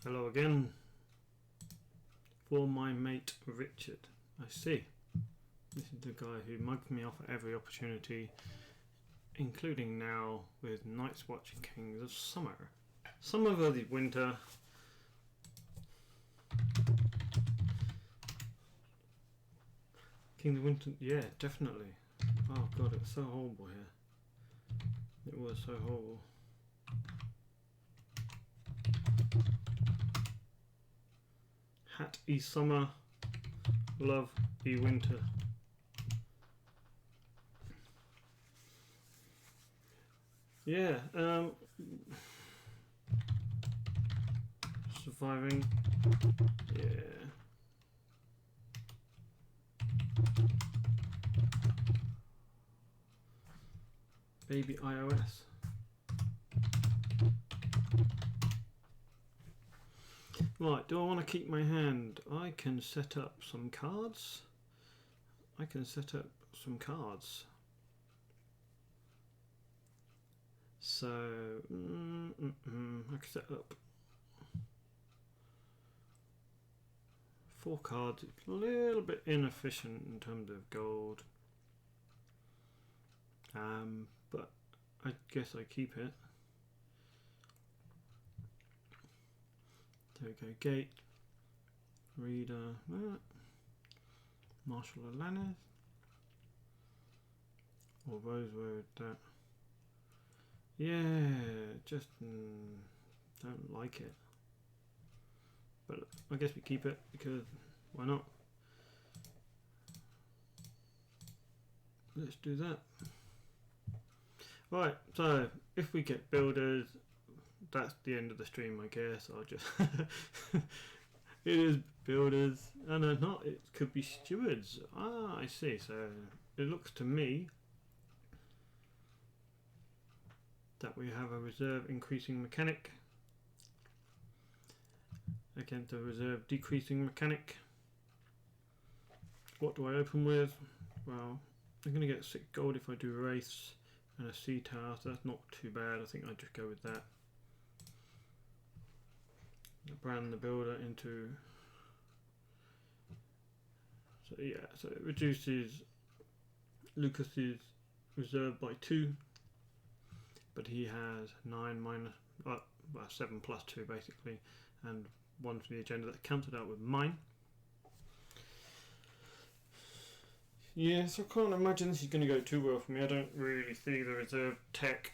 Hello again. For my mate Richard. I see. This is the guy who mugs me off at every opportunity, including now with Night's Watch Kings of Summer. Summer versus winter. Kings of Winter, yeah, definitely. Oh god, it was so horrible here. It was so horrible. Hat e summer, love e winter. Yeah, surviving. Yeah. Baby iOS. Right, do I want to keep my hand? I can set up some cards. I can set up some cards. So, I can set up 4 cards. It's a little bit inefficient in terms of gold. But I guess I keep it. There we go, Gate, Reader, Marshall Alanis, or those were that. Yeah, just don't like it. But I guess we keep it because why not? Let's do that. Right, so if we get builders, that's the end of the stream, I guess. I'll just it is builders. Oh no, not. It could be stewards. Ah, I see. So it looks to me that we have a reserve increasing mechanic against a reserve decreasing mechanic. What do I open with? Well, I'm going to get 6 gold if I do wraiths and a sea tower, so that's not too bad. I think I'll just go with that. Brand the builder into, so yeah, so it reduces Lucas's reserve by 2, but he has 9 minus, well 7 plus 2 basically, and 1 for the agenda that cancelled out with mine. Yeah, so I can't imagine this is going to go too well for me. I don't really see the reserve tech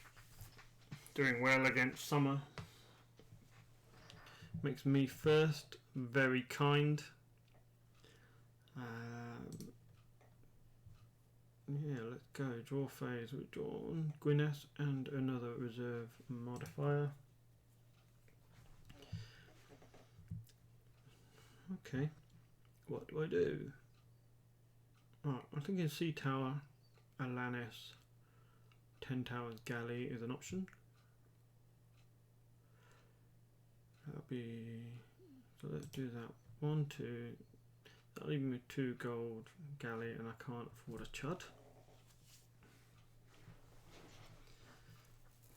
doing well against Summer. Makes me first very kind. Yeah, let's go. Draw phase. We've drawn Gwyneth and another reserve modifier. Okay, what do I do? Right, I'm thinking Sea Tower, Alanis, 10 Towers Galley is an option. That'll be, so let's do that. 1, 2, that'll leave me with 2 gold galley, and I can't afford a chud.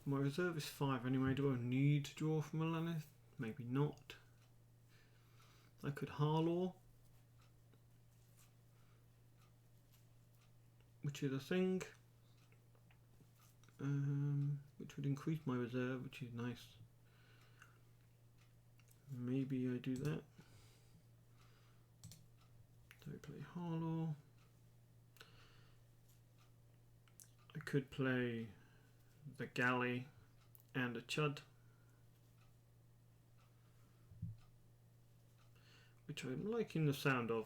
My reserve is 5 anyway. Do I need to draw from Alanis? Maybe not. I could Harlaw, which is a thing, which would increase my reserve, which is nice. Maybe I do that. So I play Harlaw. I could play the galley and a chud, which I'm liking the sound of,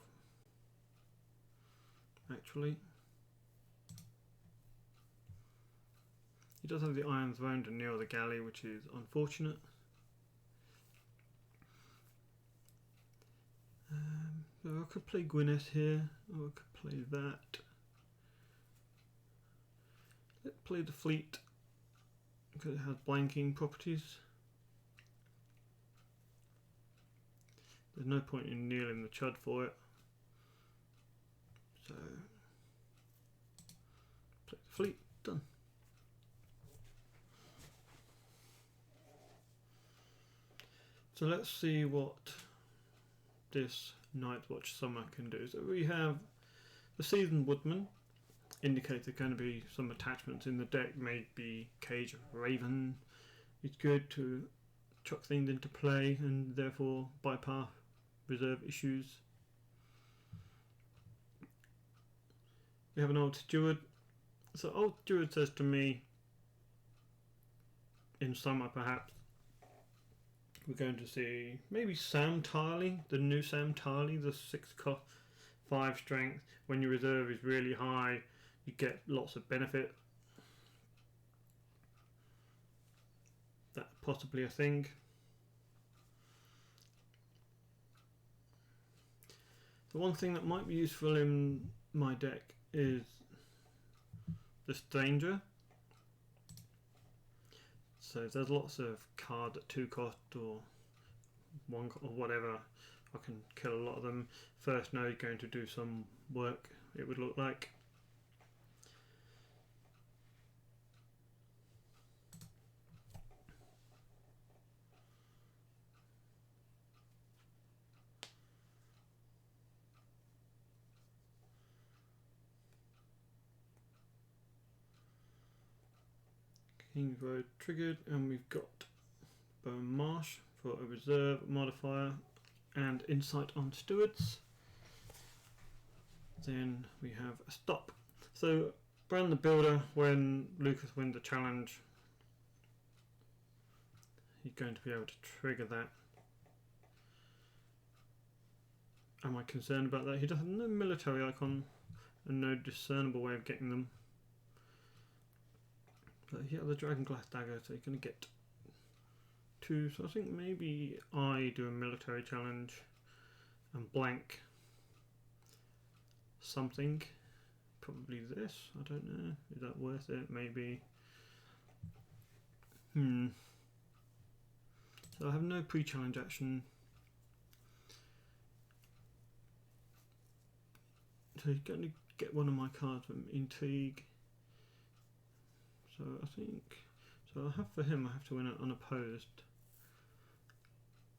actually. He does have the Iron Throne to kneel the galley, which is unfortunate. So I could play Gwyneth here, or I could play that. Let's play the fleet, because it has blanking properties. There's no point in kneeling the chud for it. So, play the fleet, done. So let's see what this Night Watch Summer can do. So we have the Seasoned Woodman. Indicates there's going to be some attachments in the deck, maybe Cage of Raven. It's good to chuck things into play and therefore bypass reserve issues. We have an Old Steward. So Old Steward says to me, in summer perhaps, we're going to see maybe Sam Tarley, the new Sam Tarley, the 6 cost, 5 strength. When your reserve is really high, you get lots of benefit. That's possibly a thing. The one thing that might be useful in my deck is the Stranger. So there's lots of cards at 2 cost or 1 or whatever. I can kill a lot of them. First node going to do some work, it would look like. King's Road triggered, and we've got Bone Marsh for a reserve modifier and Insight on Stewards. Then we have a stop. So Brand the Builder, when Lucas wins the challenge, he's going to be able to trigger that. Am I concerned about that? He does have no military icon and no discernible way of getting them. But he has the Dragon Glass Dagger, so he's going to get 2. So I think maybe I do a military challenge and blank something. Probably this. I don't know. Is that worth it? Maybe. So I have no pre-challenge action. So he's going to get one of my cards from Intrigue. So I think, so I have for him, I have to win it unopposed,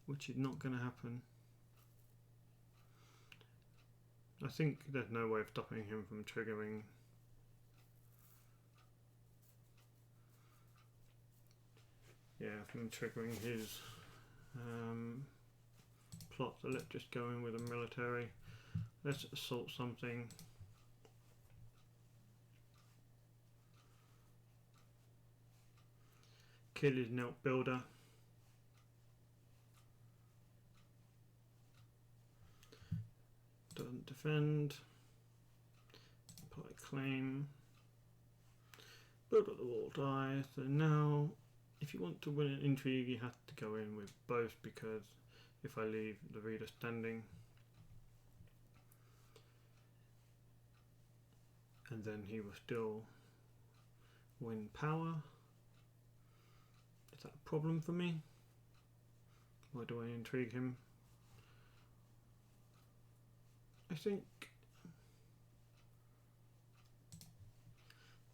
which is not going to happen. I think there's no way of stopping him from triggering. Yeah, from triggering his plot. So let's just go in with a military. Let's assault something. Kill his Knelt Builder. Doesn't defend. Apply claim. Build up the wall die. So now, if you want to win an intrigue, you have to go in with both, because if I leave the reader standing, and then he will still win power. Is that a problem for me? Why do I intrigue him? I think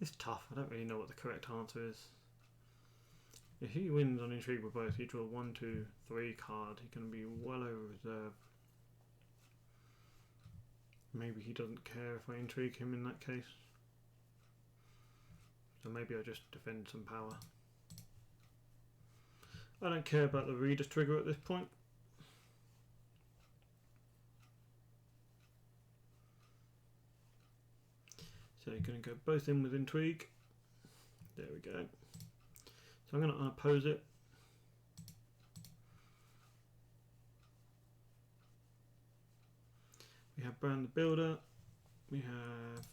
it's tough. I don't really know what the correct answer is. If he wins on intrigue with both, he draws 1, 2, 3 card. He's going to be well over reserve. Maybe he doesn't care if I intrigue him in that case. So maybe I just defend some power. I don't care about the reader's trigger at this point. So you're going to go both in with intrigue. There we go. So I'm going to unoppose it. We have Brand the Builder. We have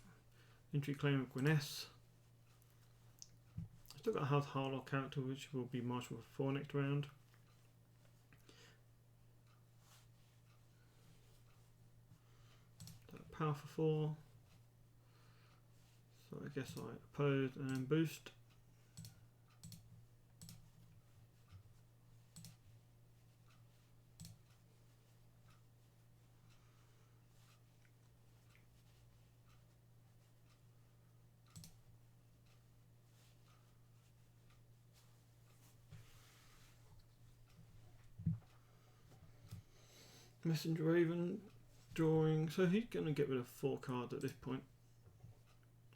Intrigue Claim of Gwyneth. Still got a House Harlock character, which will be Marshal for 4 next round. So power for 4. So I guess I oppose and then boost. Messenger Raven drawing. So he's going to get rid of 4 cards at this point,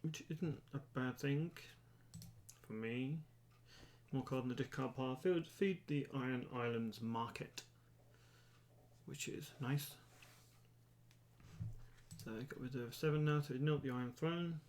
which isn't a bad thing for me. More cards in the discard pile. Feed the Iron Islands market, which is nice. So I got rid of 7 now, so he's not the Iron Throne.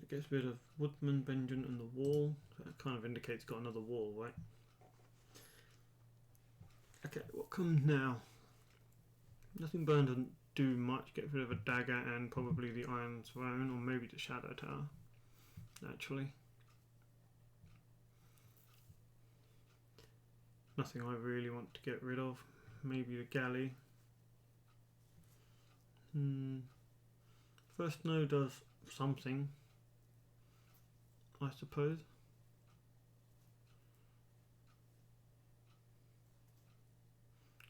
It gets rid of Woodman, Benjamin and the wall. So that kind of indicates got another wall, right? Okay, what comes now? Nothing Burn doesn't do much. Get rid of a dagger and probably the Iron Throne, or maybe the Shadow Tower, actually. Nothing I really want to get rid of. Maybe the galley. First Snow does something, I suppose.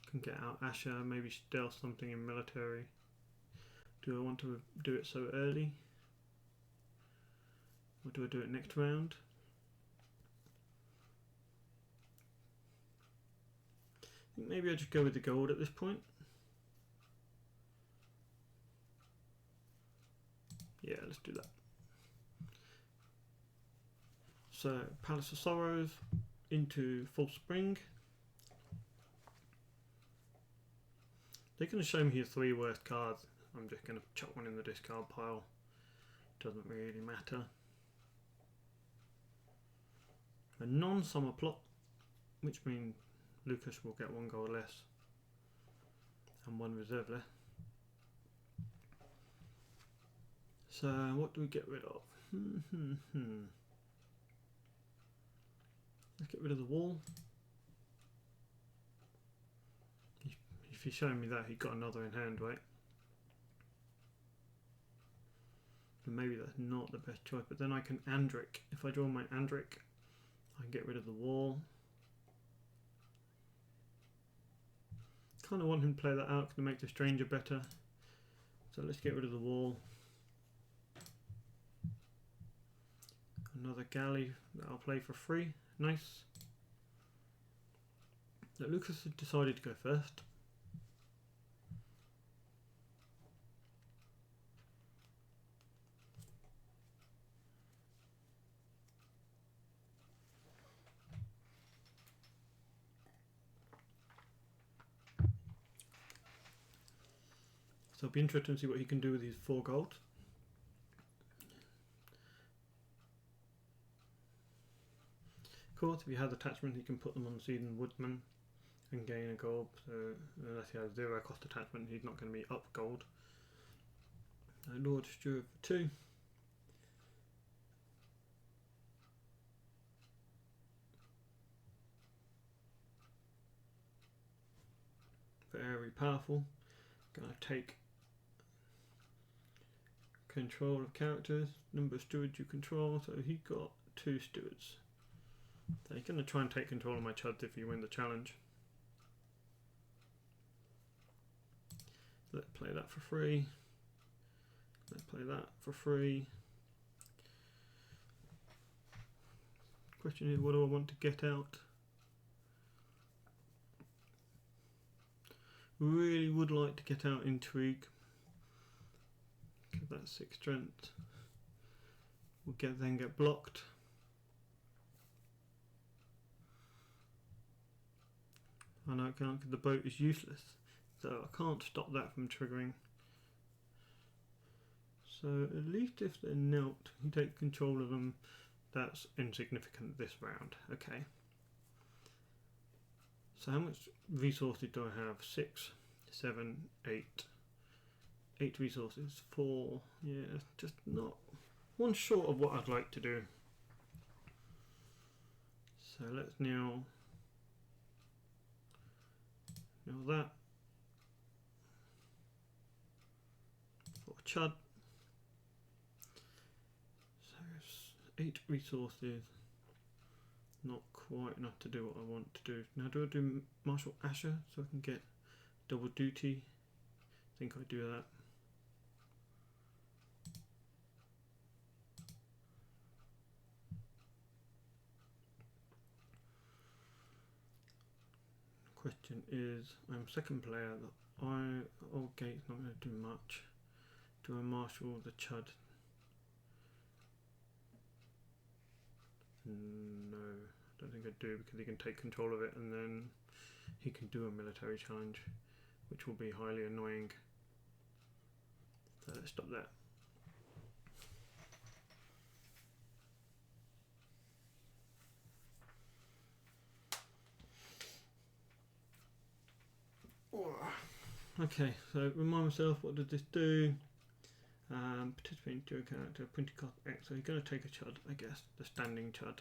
Can get out Asher, maybe stealth something in military. Do I want to do it so early? Or do I do it next round? I think maybe I just go with the gold at this point. Yeah, let's do that. So, Palace of Sorrows into False Spring. They're going to show me here 3 worst cards. I'm just going to chuck one in the discard pile. Doesn't really matter. A non-summer plot, which means Lucas will get 1 gold less and 1 reserve less. So what do we get rid of? Let's get rid of the wall. If he's showing me that, he got another in hand, right? And maybe that's not the best choice, but then I can Andric. If I draw my Andric, I can get rid of the wall. Kind of want him to play that out to make the stranger better. So let's get rid of the wall. Another galley that I'll play for free. Nice. Now Lucas has decided to go first. So it'll be interesting to see what he can do with his 4 gold. Of course, if he has attachment, he can put them on the Seasoned Woodman and gain a gold. So unless he has 0 cost attachment, he's not going to be up gold. Lord Steward for 2. Very powerful. Going to take control of characters, number of stewards you control. So he got 2 stewards. So he's going to try and take control of my chuds if you win the challenge. Let's play that for free. Let's play that for free. Question is, what do I want to get out? Really would like to get out Intrigue, because that's 6 strength. We'll then get blocked. I know I can't because the boat is useless, so I can't stop that from triggering. So at least if they're knelt, you take control of them. That's insignificant this round. Okay. So how much resources do I have? 6, 7, 8. 8 resources. 4. Yeah, just not one short of what I'd like to do. So let's now that for Chud. 8 resources. Not quite enough to do what I want to do. Now do I do Marshal Asher so I can get double duty? I think I do that. Question is, I'm second player. Old gate's not going to do much. Do I marshal the Chud? No, I don't think I do, because he can take control of it and then he can do a military challenge, which will be highly annoying. So let's stop there. Okay, so remind myself, what does this do? Participating duo character, printing cost X. So you're going to take a Chud, I guess, the standing Chud.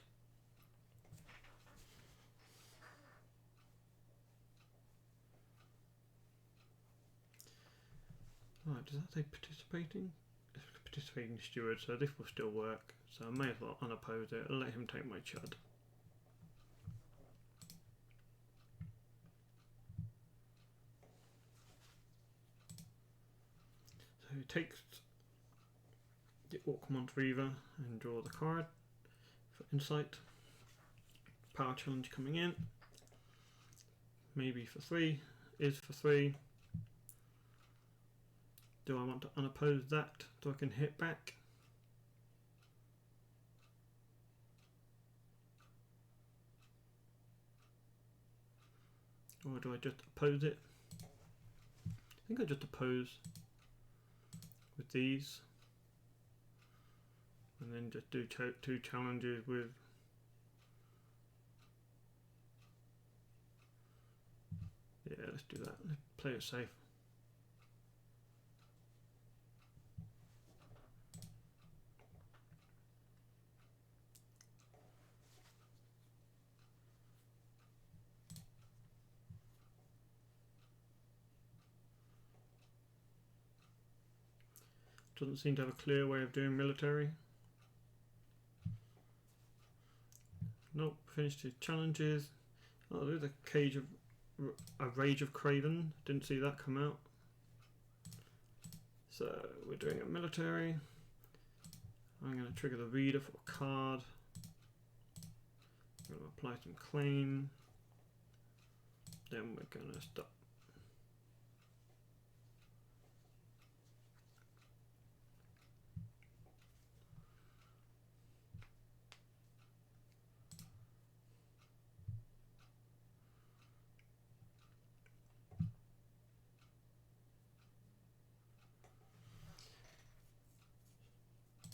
Right, does that say participating? It's participating steward, so this will still work. So I may as well unoppose it and let him take my Chud. So he takes the Orcmont Reaver and draw the card for insight. Power challenge coming in. Maybe for 3. Is for 3. Do I want to unoppose that so I can hit back? Or do I just oppose it? I think I just oppose with these. And then just do 2 challenges with let's do that. Let's play it safe. Doesn't seem to have a clear way of doing military. Nope, finished his challenges. Oh, there's a Rage of Craven. Didn't see that come out. So we're doing a military. I'm going to trigger the reader for a card. I'm going to apply some claim. Then we're going to stop.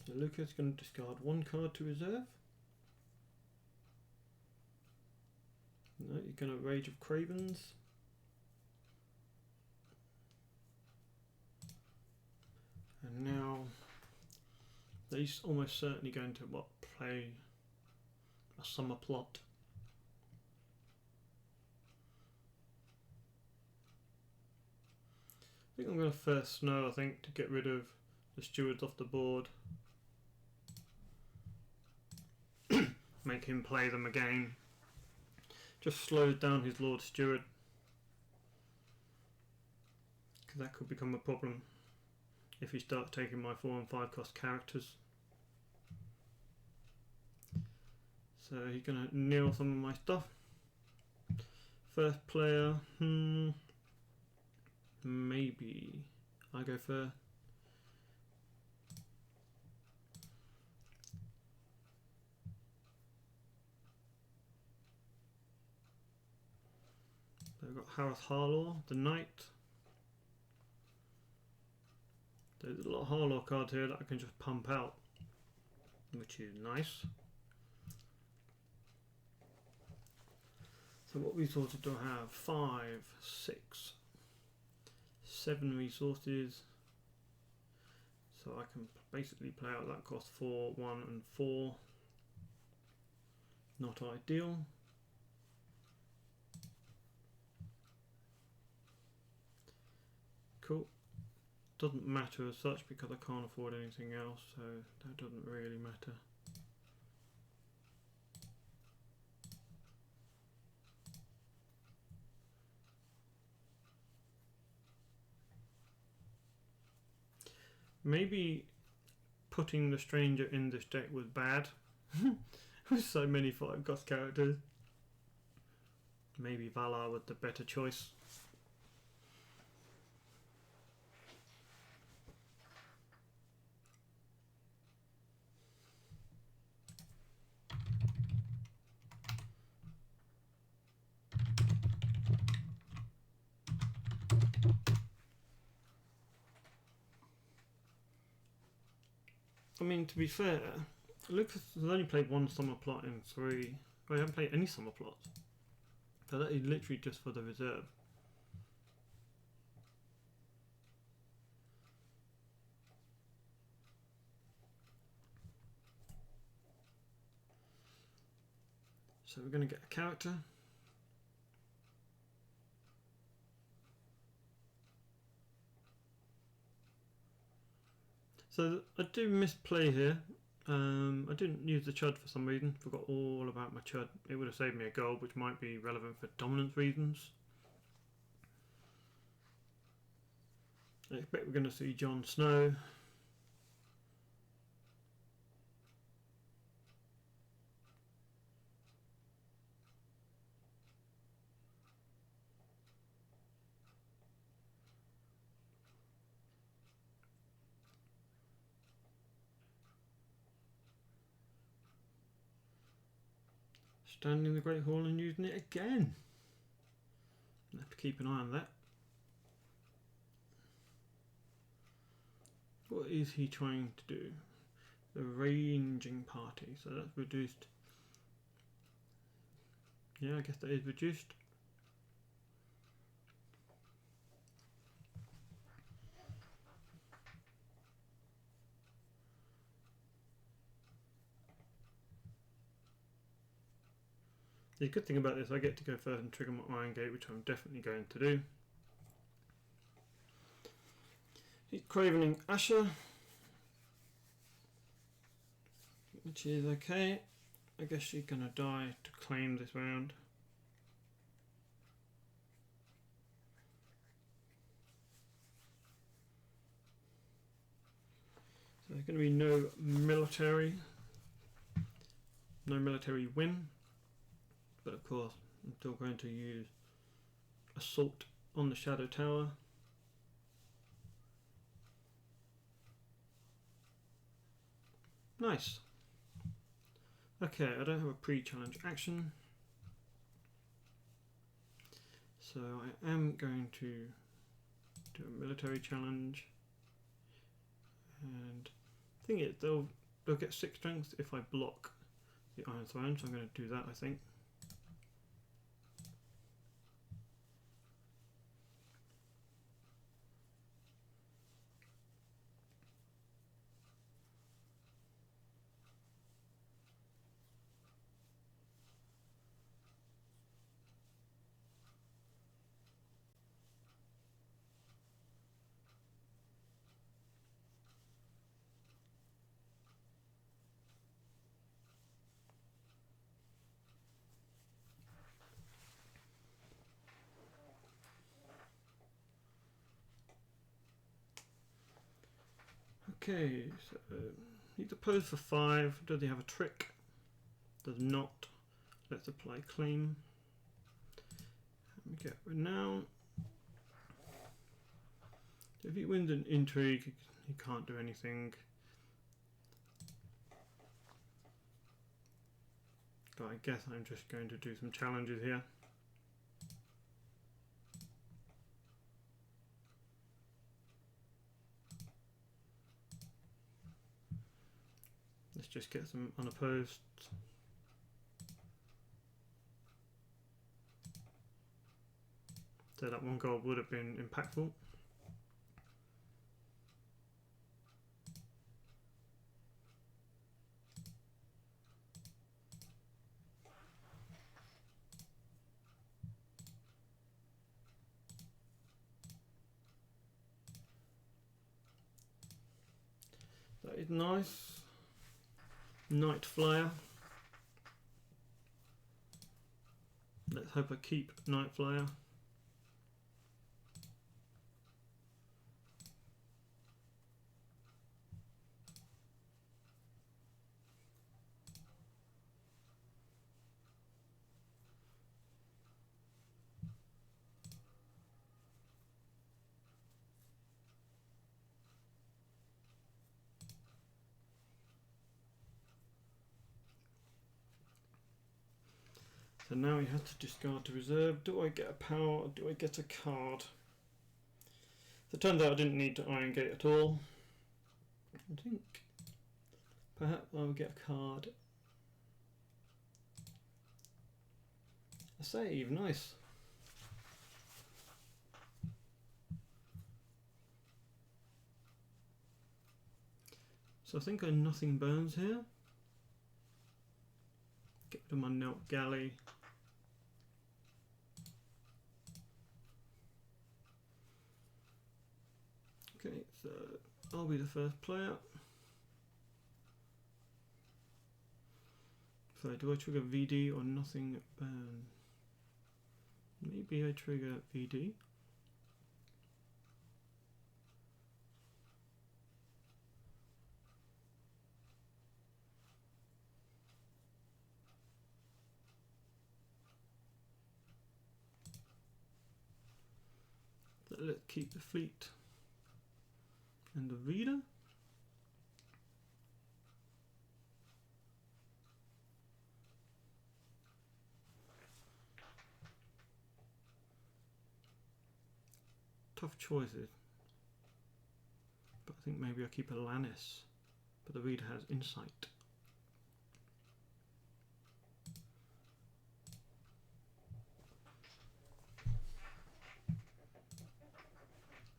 So Lucas is going to discard 1 card to reserve. No, you're going to Rage of Cravens. And now he's almost certainly going to play a summer plot. I think I'm going to first snow, to get rid of the stewards off the board. Make him play them again. Just slows down his Lord Steward, because that could become a problem if he starts taking my 4 and 5 cost characters. So he's going to kneel some of my stuff. First player, maybe I go first. So we've got Harith Harlaw, the Knight. There's a lot of Harlaw cards here that I can just pump out, which is nice. So what resources do I have? 5, 6, 7 resources. So I can basically play out that cost 4, 1 and 4. Not ideal. Cool. Doesn't matter as such because I can't afford anything else, so that doesn't really matter. Maybe putting the stranger in this deck was bad. With so many 5-cost characters. Maybe Valar was the better choice. I mean, to be fair, Lucas has only played one summer plot in 3. Well, I haven't played any summer plots. So that is literally just for the reserve. So we're going to get a character. So I do misplay here. I didn't use the chud for some reason. Forgot all about my chud. It would have saved me a gold, which might be relevant for dominance reasons. I expect we're going to see Jon Snow. Standing in the Great Hall and using it again. I have to keep an eye on that. What is he trying to do? The ranging party. So that's reduced. Yeah, I guess that is reduced. The good thing about this, I get to go first and trigger my Iron Gate, which I'm definitely going to do. He's Cravening Asher, which is okay. I guess she's going to die to claim this round. So there's going to be no military win. But of course, I'm still going to use Assault on the Shadow Tower. Nice. Okay, I don't have a pre-challenge action. So I am going to do a military challenge. And the thing is, they'll get 6 strength if I block the Iron Throne, so I'm going to do that, I think. Okay, so need to pose for 5. Does he have a trick? Does not. Let's apply claim. Let me get renown. If he wins an intrigue, he can't do anything. But I guess I'm just going to do some challenges here. Let's just get some unopposed. So that 1 gold would have been impactful. That is nice. Night Flyer. Let's hope I keep Night Flyer. So now he has to discard to reserve. Do I get a power or do I get a card? So it turns out I didn't need to Iron Gate at all. I think perhaps I will get a card. A save, nice. So I think nothing burns here. Get rid of my Nelt Galley. Okay, so I'll be the first player. So do I trigger VD or nothing burn? Maybe I trigger VD. So let's keep the fleet and the reader. Tough choices, but I think maybe I keep a Lannis, but the reader has insight.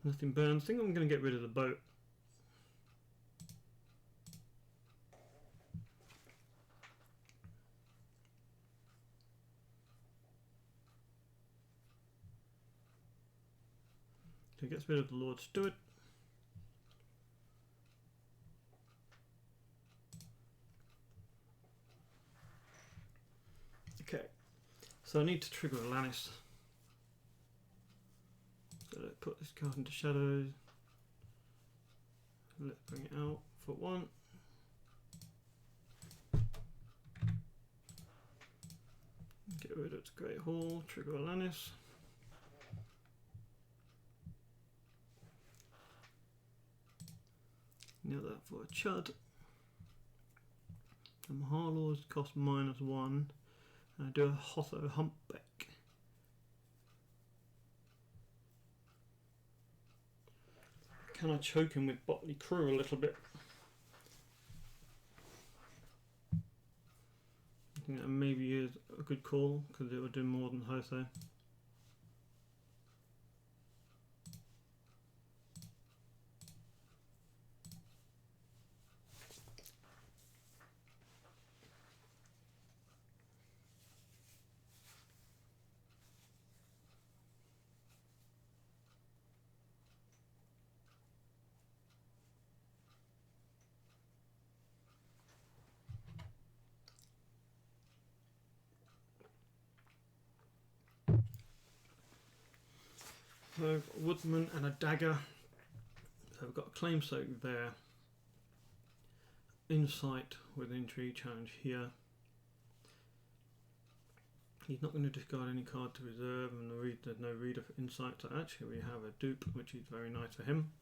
Nothing burns. I think I'm going to get rid of the boat. So it gets rid of the Lord Steward. Okay, so I need to trigger a Lannis. So let's put this card into shadows. Let's bring it out for 1. Get rid of its Great Hall, trigger a Lannis. Now that for a Chud. And my Harlaws cost -1. And I do a Hotho Humpback. Can I choke him with Botley Crew a little bit? I think that maybe is a good call because it will do more than Hotho. So a Woodman and a Dagger. So we've got a Claim Soak there. Insight with Intrigue Challenge here. He's not going to discard any card to reserve, and there's no reader for Insight. So actually we have a dupe, which is very nice for him.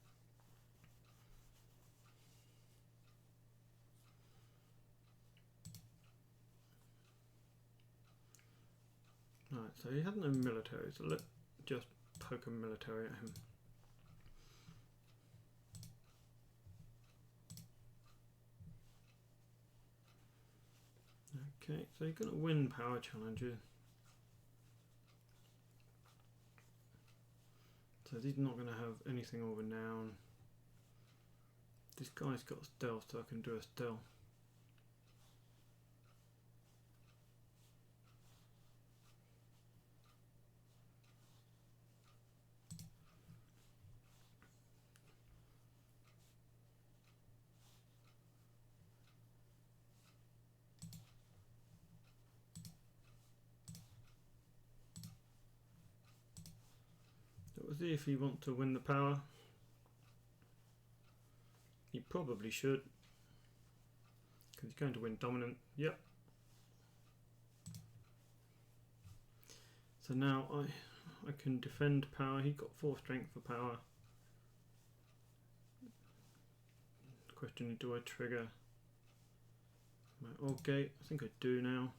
Right, so he has no military, so let's just poke a military at him. Okay, so you're going to win power challenges. So he's not going to have anything over renown. This guy's got stealth, so I can do a stealth. We'll see if he wants to win the power. He probably should, because he's going to win dominant. Yep. So now I can defend power. He got 4 strength for power. Question is, do I trigger my old gate? I think I do now.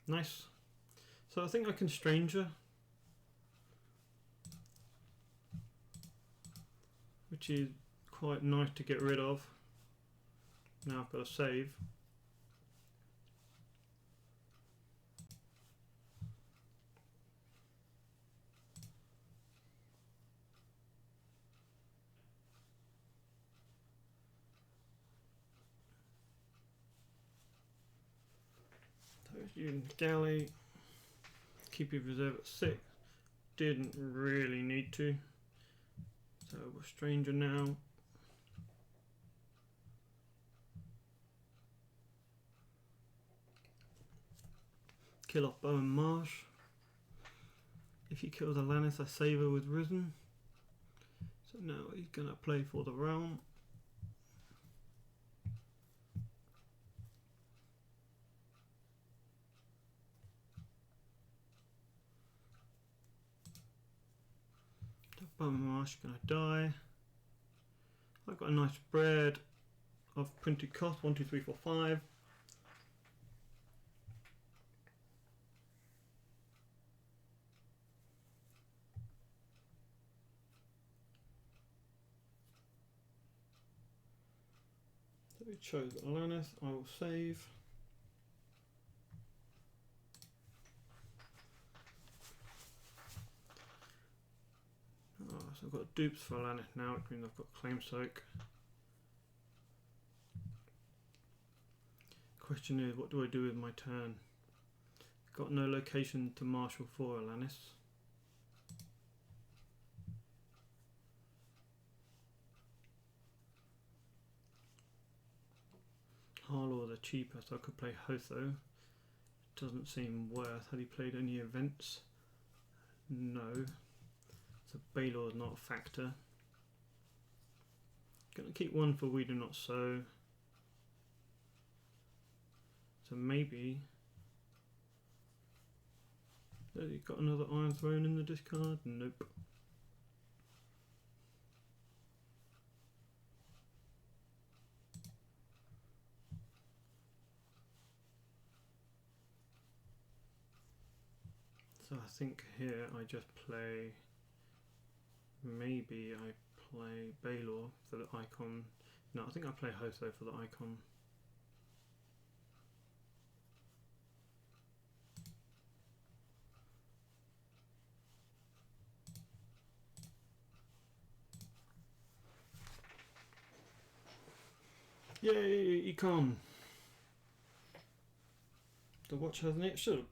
Nice. So I think I can Stranger, which is quite nice to get rid of. Now I've got to save. Using galley, keep your reserve at 6. Didn't really need to. So we're Stranger now. Kill off Bow and Marsh. If he kills Alanis, I save her with Risen. So now he's gonna play for the realm. Bow and Marsh gonna die. I've got a nice spread of printed cost, 1, 2, 3, 4, 5. So we chose Alanis, I will save. Oh, so I've got dupes for Alanis now, which means I've got Claim Soak. Question is, what do I do with my turn? Got no location to marshal for Alanis. Harlor's are cheaper, so I could play Hotho. Doesn't seem worth. Had he played any events? No. So Baylor's not a factor. Gonna keep one for We Do Not Sow. So maybe. Has he got another Iron Throne in the discard? Nope. So I think here I just play, maybe I play Baylor for the icon. No, I think I play Hotho for the icon. Yay, econ! The watch hasn't it? Should have.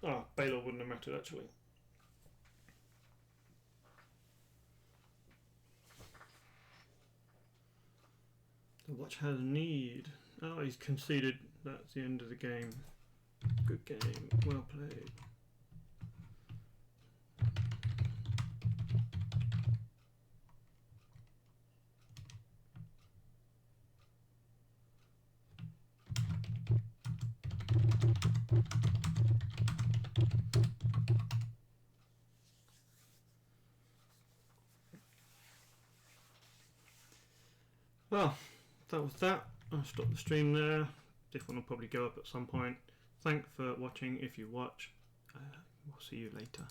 Ah, Baylor wouldn't have mattered actually. The watch has need. Oh, he's conceded. That's the end of the game. Good game. Well played. Well, that was that. I'll stop the stream there. This one will probably go up at some point. Thanks for watching if you watch. We'll see you later.